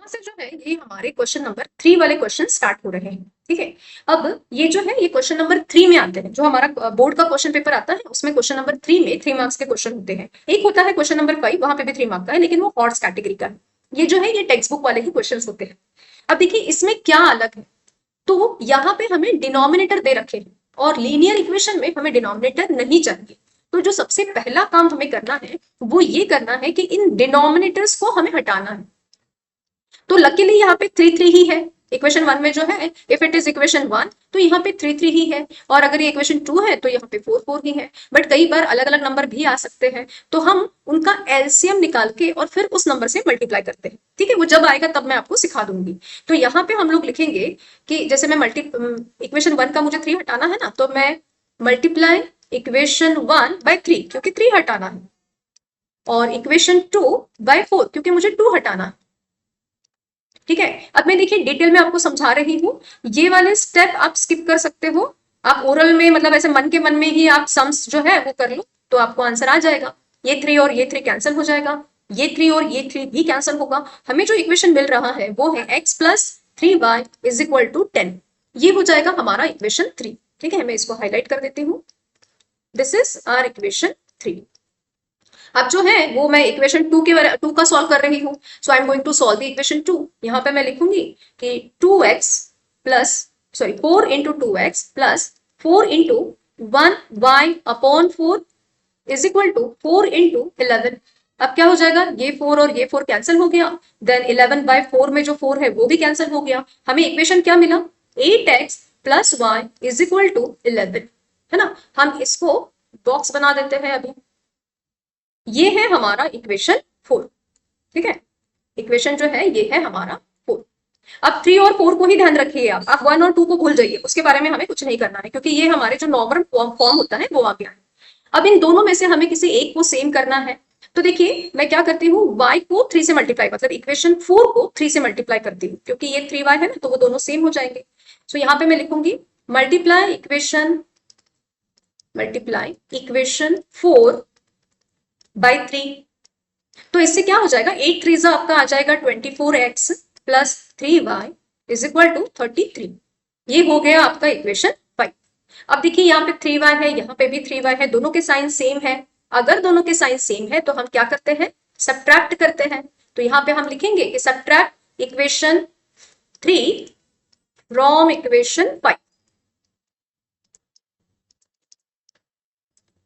यहाँ से जो है ये हमारे क्वेश्चन नंबर 3 वाले क्वेश्चन स्टार्ट हो रहे हैं। ठीक है, अब ये जो है ये क्वेश्चन नंबर 3 में आते हैं। जो हमारा बोर्ड का क्वेश्चन पेपर आता है उसमें क्वेश्चन नंबर 3 में 3 मार्क्स के क्वेश्चन होते हैं। एक होता है क्वेश्चन नंबर 5, वहां पे भी 3 मार्क का है, लेकिन वो हॉर्स कैटेगरी का है। ये जो है ये टेक्स्ट बुक वाले ही क्वेश्चन होते हैं। अब देखिए इसमें क्या अलग है, तो यहाँ पे हमें डिनोमिनेटर दे रखे हैं और लीनियर इक्वेशन में हमें डिनोमिनेटर नहीं चाहिए। तो जो सबसे पहला काम हमें करना है वो ये करना है कि इन डिनोमिनेटर्स को हमें हटाना है। तो लकीली यहाँ पे 3 3 ही है। इक्वेशन 1 में जो है इफ इट इज इक्वेशन 1 तो यहाँ पे 3 3 ही है, और अगर ये इक्वेशन 2 है तो यहाँ पे 4 4 ही है। बट कई बार अलग अलग नंबर भी आ सकते हैं, तो हम उनका एलसीएम निकाल के और फिर उस नंबर से मल्टीप्लाई करते हैं। ठीक है, वो जब आएगा तब मैं आपको सिखा दूंगी। तो यहाँ पे हम लोग लिखेंगे कि जैसे मैं इक्वेशन 1 का मुझे 3 हटाना है ना, तो मैं मल्टीप्लाई इक्वेशन 1 बाय 3 क्योंकि 3 हटाना है, और इक्वेशन 2 बाय 4 क्योंकि मुझे 2 हटाना है। ठीक है, अब मैं देखिए डिटेल में आपको समझा रही हूँ। ये वाले स्टेप आप स्किप कर सकते हो। आप ओरल में मतलब ऐसे मन के मन में ही आप सम्स जो है वो कर लो तो आपको आंसर आ जाएगा। ये 3 और ये 3 कैंसिल हो जाएगा, ये 3 और ये 3 भी कैंसिल होगा। हमें जो इक्वेशन मिल रहा है वो है x plus 3y is equal to 10। ये हो जाएगा हमारा इक्वेशन 3। ठीक है, मैं इसको हाईलाइट कर देती हूँ। This is our equation 3। अब जो है वो मैं इक्वेशन 2 का सॉल्व कर रही हूँ। So I am going to solve the equation 2। यहाँ पे मैं लिखूंगी कि 2x plus 4 into 2x plus 4 into 1y upon 4 is equal to 4 into 11। अब क्या हो जाएगा, ये 4 और ये 4 कैंसिल हो गया, देन 11 बाय 4 में जो 4 है वो भी कैंसिल हो गया। हमें इक्वेशन क्या मिला, 8x plus y is equal to 11, है ना। हम इसको बॉक्स बना देते हैं अभी। ये है हमारा इक्वेशन 4। ठीक है, इक्वेशन जो है ये है हमारा 4। अब 3 और 4 को ही ध्यान रखिए, आप 1 और 2 को भूल जाइए, उसके बारे में हमें कुछ नहीं करना है क्योंकि ये हमारे जो नॉर्मल फॉर्म होता है वो आ गया है। अब इन दोनों में से हमें किसी एक को सेम करना है। तो देखिए मैं क्या करती हूँ, y को 3 से मल्टीप्लाई, मतलब इक्वेशन 4 को 3 से मल्टीप्लाई करती हूँ क्योंकि ये 3y है ना, तो वो दोनों सेम हो जाएंगे। सो यहाँ पे मैं लिखूंगी मल्टीप्लाई इक्वेशन 4 बाई 3। तो इससे क्या हो जाएगा, 8 3 आपका आ जाएगा 24x plus 3y is equal to 33। ये हो गया आपका इक्वेशन 5। अब देखिए यहाँ पे 3y है, यहाँ पे भी 3y है, दोनों के साइन सेम है। अगर दोनों के साइन सेम है तो हम क्या करते हैं, सब्ट्रैक्ट करते हैं। तो यहाँ पे हम लिखेंगे कि सब्ट्रैक्ट इक्वेशन 3 फ्रॉम इक्वेशन 5।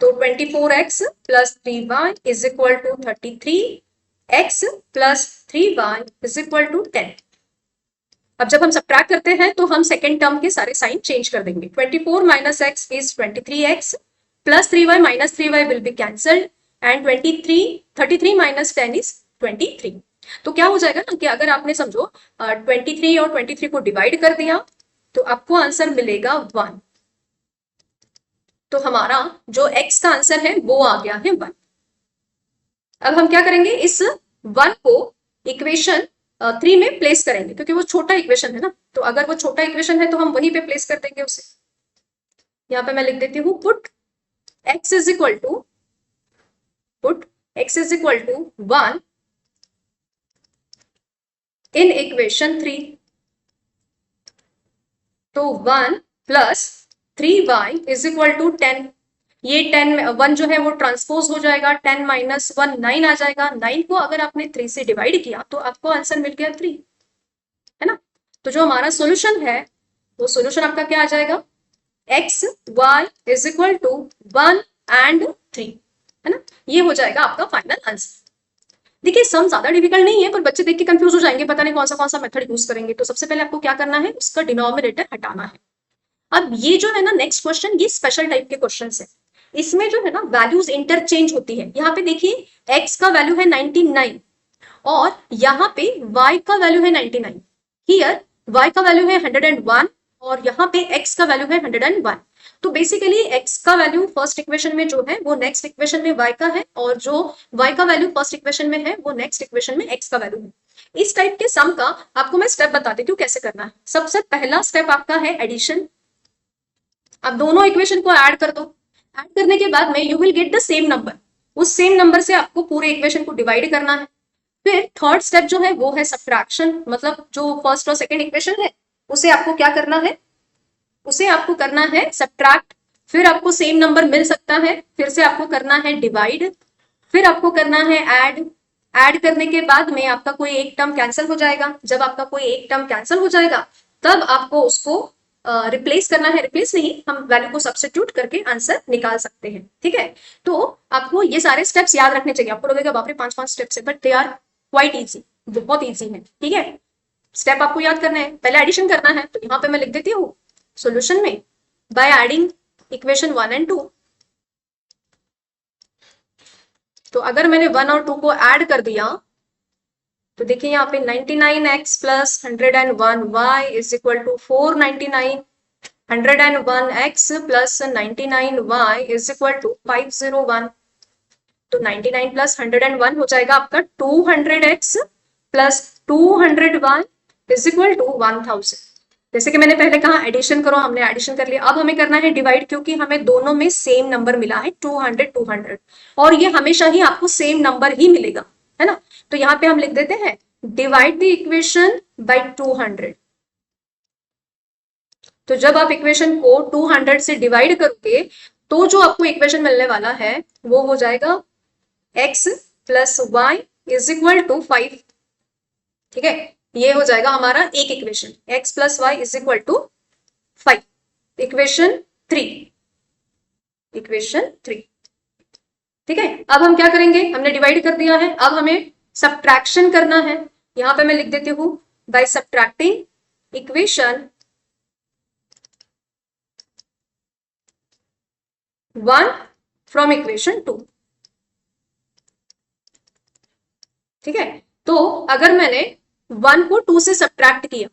तो 24x plus 3y is equal to 33x plus 3y is equal to 10। अब जब हम सब्ट्रैक्ट करते हैं तो हम सेकेंड टर्म के सारे साइन चेंज कर देंगे। 24 minus x is 23x plus 3y minus 3y will be cancelled and 33 minus 10 is 23। तो क्या हो जाएगा ना कि अगर आपने समझो 23 और 23 को डिवाइड कर दिया तो आपको आंसर मिलेगा 1। तो हमारा जो x का आंसर है वो आ गया है 1। अब हम क्या करेंगे, इस 1 को इक्वेशन 3 में प्लेस करेंगे क्योंकि वो छोटा इक्वेशन है ना। तो अगर वो छोटा इक्वेशन है तो हम वहीं पे प्लेस कर देंगे उसे। यहाँ पे मैं लिख देती हूँ put x is equal to 1 in equation 3। तो 1 plus 3y is equal to 10। ये 1 जो है वो ट्रांसपोज हो जाएगा, 10 माइनस 1 9 आ जाएगा। 9 को अगर आपने 3 से डिवाइड किया तो आपको आंसर मिल गया 3, है ना। तो जो हमारा सॉल्यूशन है वो सॉल्यूशन आपका क्या आ जाएगा, x y is equal to 1 and 3, है ना। ये हो जाएगा आपका फाइनल आंसर। देखिए सम ज्यादा डिफिकल्ट नहीं है, पर बच्चे देख के कंफ्यूज हो जाएंगे, पता नहीं कौन सा मेथड यूज करेंगे। तो सबसे पहले आपको क्या करना है, उसका डिनोमिनेटर हटाना है। अब ये जो है ना नेक्स्ट क्वेश्चन, ये स्पेशल टाइप के क्वेश्चन है। इसमें जो है ना वैल्यूज इंटरचेंज होती है। यहाँ पे देखिए x का वैल्यू है 99 और यहाँ पे y का वैल्यू है 99। हियर y का वैल्यू है 101 और यहाँ पे x का वैल्यू है 101। तो बेसिकली x का वैल्यू फर्स्ट इक्वेशन में जो है वो नेक्स्ट इक्वेशन में y का है, और जो y का वैल्यू फर्स्ट इक्वेशन में है वो नेक्स्ट इक्वेशन में x का वैल्यू है। इस टाइप के सम का आपको मैं स्टेप बता देती हूँ कैसे करना है। सबसे पहला स्टेप आपका है एडिशन। अब दोनों इक्वेशन को ऐड कर दो। ऐड करने के बाद में you will get the same number. उस सेम नंबर से आपको पूरे इक्वेशन को डिवाइड करना है। फिर थर्ड स्टेप जो है वो है सब्ट्रैक्शन, मतलब जो फर्स्ट और सेकंड इक्वेशन है उसे आपको क्या करना है, उसे आपको करना है सब्ट्रैक्ट। फिर आपको सेम नंबर मिल सकता है, फिर से आपको करना है डिवाइड, फिर आपको करना है ऐड। ऐड करने के बाद में आपका कोई एक टर्म कैंसिल हो जाएगा, जब आपका कोई एक टर्म कैंसिल हो जाएगा तब आपको उसको रिप्लेस करना है, रिप्लेस नहीं, हम वैल्यू को सब्स्टिट्यूट करके आंसर निकाल सकते हैं। ठीक है, तो आपको ये सारे स्टेप्स याद रखने चाहिए। आपको लगेगा बाप रे 5-5 स्टेप्स है, but they are quite easy, बहुत इजी है। ठीक है, स्टेप आपको याद करना है, पहले एडिशन करना है, तो यहाँ पे मैं लिख देती हूँ सॉल्यूशन में बाय एडिंग इक्वेशन 1 एंड 2। तो अगर मैंने 1 और 2 को ऐड कर दिया तो देखिए यहाँ पे 99x plus 101y is equal to 499, 101x plus 99y is equal to 501। तो 99 प्लस 101 हो जाएगा आपका 200x plus 200y is equal to 1000। जैसे कि मैंने पहले कहा एडिशन करो, हमने एडिशन कर लिया। अब हमें करना है डिवाइड, क्योंकि हमें दोनों में सेम नंबर मिला है 200 200, और ये हमेशा ही आपको सेम नंबर ही मिलेगा, है ना। तो यहाँ पे हम लिख देते हैं डिवाइड द इक्वेशन बाय 200। तो जब आप इक्वेशन को 200 से डिवाइड करोगे तो जो आपको इक्वेशन मिलने वाला है वो हो जाएगा x plus y is equal to 5। ठीक है, ये हो जाएगा हमारा एक equation, x plus y is equal to 5। Equation 3, equation 3। ठीक है, अब हम क्या करेंगे, हमने डिवाइड कर दिया है, अब हमें सब्ट्रैक्शन करना है। यहां पे मैं लिख देती हूं by subtracting equation 1 from equation 2। ठीक है, तो अगर मैंने 1 को 2 से सब्ट्रैक्ट किया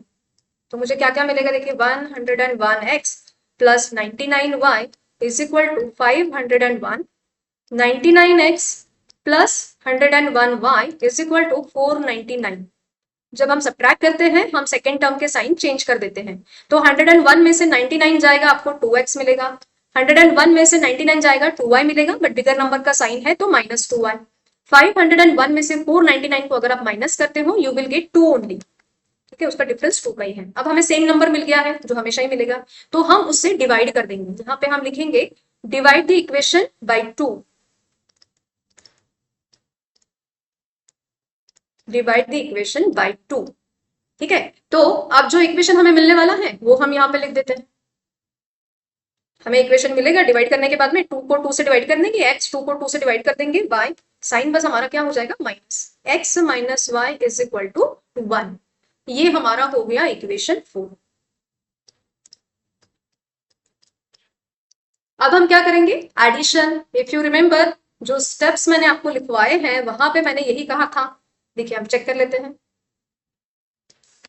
तो मुझे क्या क्या मिलेगा, देखिए 101x plus 99y is equal to 501, 99x plus 101y is equal to 499। जब हम सब्ट्रैक्ट करते हैं हम सेकेंड टर्म के साइन चेंज कर देते हैं, तो 101 में से 99 जाएगा आपको 2x मिलेगा, 101 में से 99 जाएगा 2y मिलेगा, बट बिगर नंबर का साइन है तो माइनस 2y। 501 में से 499 को अगर आप माइनस करते हो यू विल गेट 2 ओनली। ठीक है, उसका डिफरेंस 2 का ही है। अब हमें सेम नंबर मिल गया है जो हमेशा ही मिलेगा, तो हम उससे डिवाइड कर देंगे। यहाँ पे हम लिखेंगे divide the equation by 2, divide the equation by 2। ठीक है, तो अब जो इक्वेशन हमें मिलने वाला है वो हम यहाँ पे लिख देते हैं। हमें इक्वेशन मिलेगा डिवाइड करने के बाद में 2 को 2 से डिवाइड कर देंगे, x 2 को 2 से डिवाइड कर देंगे, y साइन बस हमारा क्या हो जाएगा minus, x minus y is equal to 1। ये हमारा हो गया इक्वेशन 4। अब हम क्या करेंगे, एडिशन। इफ यू रिमेंबर जो स्टेप्स मैंने आपको लिखवाए हैं वहां पे मैंने यही कहा था। देखिए हम चेक कर लेते हैं,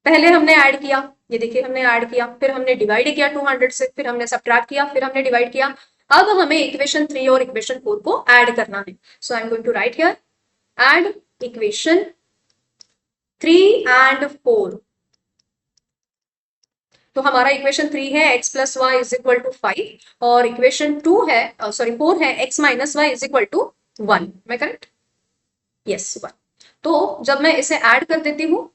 पहले हमने ऐड किया, ये देखिए हमने ऐड किया, फिर हमने डिवाइड किया 200 से, फिर हमने सब्ट्रैक्ट किया, फिर हमने डिवाइड किया। अब हमें इक्वेशन 3 और इक्वेशन 4 को ऐड करना है। So I am going to write here add equation 3 and 4। तो हमारा इक्वेशन 3 है x plus y is equal to 5, और इक्वेशन 2 है, सॉरी 4 है x minus y is equal to 1। मैं करेक्ट, यस 1। तो जब मैं इसे ऐड कर देती हूँ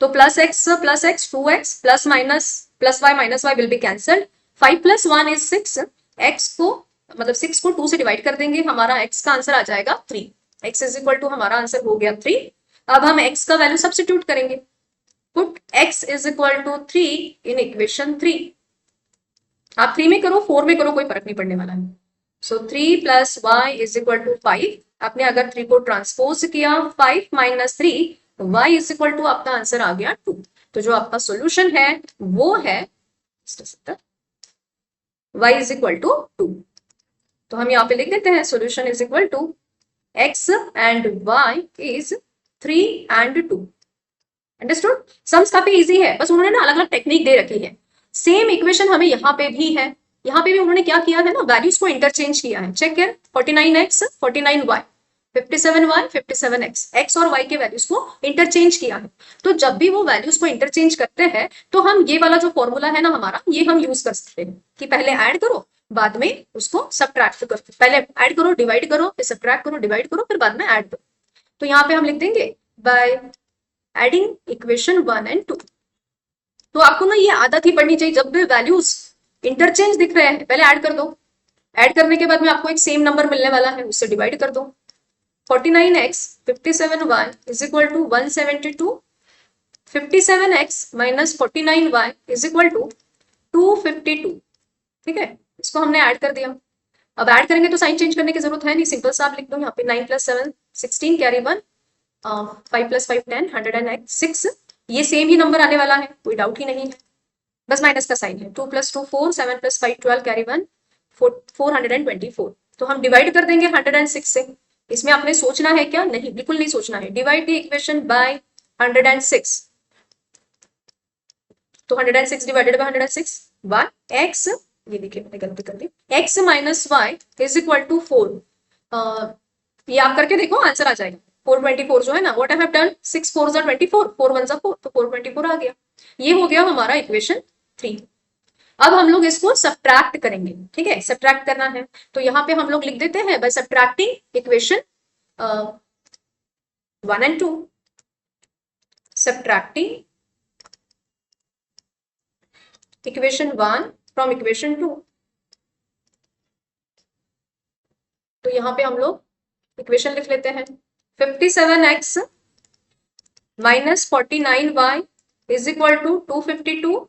तो plus x 2x plus y minus y will be cancelled. 5 plus 1 is 6, x को मतलब 6 को 2 से डिवाइड कर देंगे, हमारा x का आंसर आ जाएगा 3। x इज इक्वल टू हमारा आंसर हो गया 3। अब हम x का वैल्यू सब्स्टिट्यूट करेंगे, put x is equal to 3 in equation 3। आप 3 में करो 4 में करो कोई फर्क नहीं पड़ने वाला है। So 3 plus y is equal to 5। आपने अगर 3 को ट्रांसपोज किया 5 minus 3, y is equal to आपका आंसर आ गया 2। तो जो आपका सॉल्यूशन है वो है y इज इक्वल टू 2। तो हम यहाँ पे लिख देते हैं solution is equal to x and y is 3 and 2। Understood, sums काफी इजी है, बस उन्होंने ना अलग अलग टेक्निक दे रखी है। सेम इक्वेशन हमें यहाँ पे भी है, यहाँ पे भी उन्होंने क्या किया है ना, वैल्यूज को इंटरचेंज किया है। चेक कर 49x 49y 57y 57x, x और y के वैल्यूज को इंटरचेंज किया है। तो जब भी वो वैल्यूज को इंटरचेंज करते हैं तो हम ये वाला जो फॉर्मूला है ना हमारा, ये हम यूज कर सकते हैं कि पहले ऐड करो बाद में उसको सब्ट्रैक्ट करो, पहले ऐड करो डिवाइड करो फिर सब्ट्रैक्ट करो डिवाइड करो फिर बाद में ऐड करो। तो यहाँ पे हम लिख देंगे बाय एडिंग इक्वेशन 1 एंड 2। तो आपको ना ये आदत ही पड़नी चाहिए, जब भी वैल्यूज इंटरचेंज दिख रहे हैं पहले ऐड कर दो। ऐड करने के बाद में आपको एक सेम नंबर मिलने वाला है, उससे डिवाइड कर दो। 49x 57y is equal to 172। 57x minus 49y is equal to 252। ठीक है, इसको हमने ऐड कर दिया। अब ऐड करेंगे तो साइन चेंज करने की जरूरत है नहीं, सिंपल सा आप लिख दो यहाँ पे 9 + 7 16 कैरी 1 5 + 5 10 106। ये सेम ही नंबर आने वाला है, कोई डाउट ही नहीं है, बस माइनस का साइन है। 2 + 2 4 7 + 5 12 कैरी 1 424। तो हम डिवाइड कर देंगे 106 से। इसमें आपने सोचना है क्या? नहीं, बिल्कुल नहीं सोचना है। Divide the equation by 106। तो 106 डिवाइडेड बाय 106 y x, ये देखिए मैंने गलती कर दी, x minus y is equal to 4। ये आप करके देखो, आंसर आ जाएगा 424 जो है ना। व्हाट आई हैव डन, 6 4 ज़ा 24, 4 1 ज़ा 4, तो 424 आ गया। ये हो गया हमारा इक्वेशन 3। अब हम लोग इसको सब्ट्रैक्ट करेंगे, ठीक है, सब्ट्रैक्ट करना है। तो यहाँ पे हम लोग लिख देते हैं by subtracting equation 1 and 2, subtracting equation 1 from equation 2। तो यहाँ पे हम लोग इक्वेशन लिख लेते हैं। 57x minus 49y is equal to 252।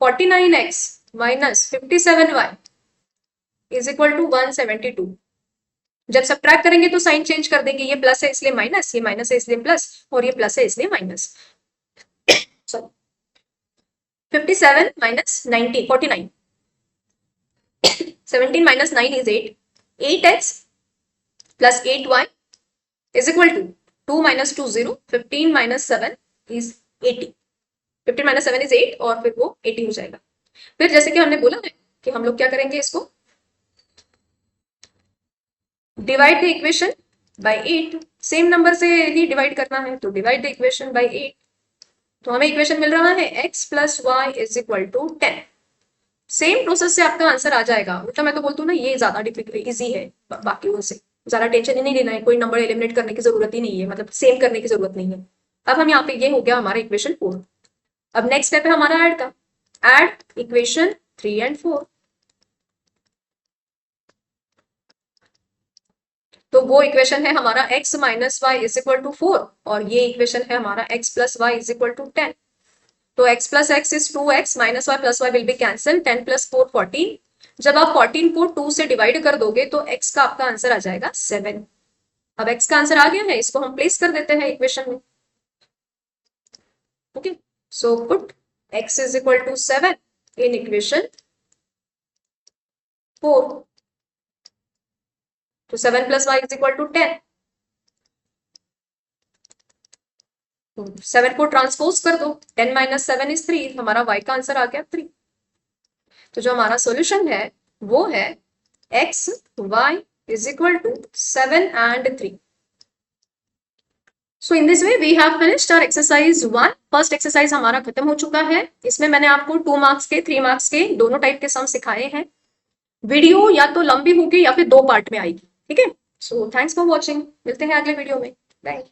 49x minus 57y is equal to 172। जब सब्ट्रैक्ट करेंगे तो साइन चेंज कर देंगे, ये प्लस है इसलिए माइनस, ये माइनस है इसलिए प्लस, और ये प्लस है इसलिए minus. Sorry, 57 minus 19 49, 17 minus 9 is 8, 8x plus 8y is equal to 2 minus 2 0, 15 minus 7 is 80। 15 minus 7 is 8 और फिर वो 80 हो जाएगा। फिर जैसे कि हमने बोला है कि हम लोग क्या करेंगे, इसको divide the equation by 8। Same number से ही डिवाइड करना है, तो डिवाइड द इक्वेशन बाय 8। तो हमें इक्वेशन मिल रहा है x plus y is equal to 10। Same process से आपका आंसर आ जाएगा। उल्टा मैं तो बोलती हूँ ना, ये ज्यादा डिफिकल्ट इजी है, बाकी से ज्यादा टेंशन ही नहीं लेना है, कोई नंबर एलिमिनेट करने की जरूरत ही नहीं है, मतलब सेम करने की जरूरत नहीं है। अब हम यहाँ पे, ये हो गया हमारा इक्वेशन 4। अब नेक्स्ट स्टेप है हमारा ऐड का। Add equation 3 and 4। तो वो इक्वेशन है हमारा x minus y is equal to 4, और ये इक्वेशन है हमारा x plus y is equal to 10। तो x plus x is 2x minus y plus y will be cancel, 10 plus 4 14। जब आप 14 को 2 से डिवाइड कर दोगे तो x का आपका आंसर आ जाएगा 7। अब x का आंसर आ गया है, इसको हम प्लेस कर देते हैं इक्वेशन में। Okay, so put x is equal to 7 in equation 4। तो 7 plus y is equal to 10। 7 को ट्रांसपोज कर दो, 10 माइनस 7 इज 3, हमारा y का आंसर आ गया 3। तो जो हमारा सॉल्यूशन है वो है x y is equal to 7 and 3। So in this way we have finished our exercise 1। First exercise हमारा खत्म हो चुका है। इसमें मैंने आपको 2 मार्क्स के 3 मार्क्स के दोनों टाइप के सम सिखाए हैं। वीडियो या तो लंबी होगी या फिर 2 पार्ट में आएगी, ठीक है। सो थैंक्स फॉर वॉचिंग, मिलते हैं अगले वीडियो में, बाय।